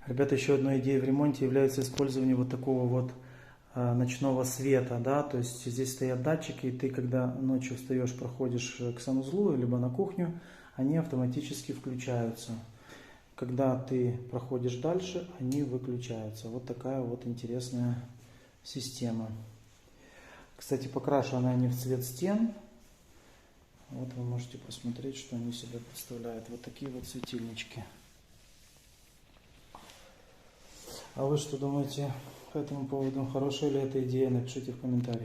Ребята, еще одной идеей в ремонте является использование вот такого вот ночного света, да, то есть здесь стоят датчики, и ты, когда ночью встаешь, проходишь к санузлу, либо на кухню, они автоматически включаются. Когда ты проходишь дальше, они выключаются. Вот такая вот интересная система. Кстати, покрашены они в цвет стен. Вот вы можете посмотреть, что они себя представляют. Вот такие вот светильнички. А вы что думаете по этому поводу? Хорошая ли эта идея? Напишите в комментариях.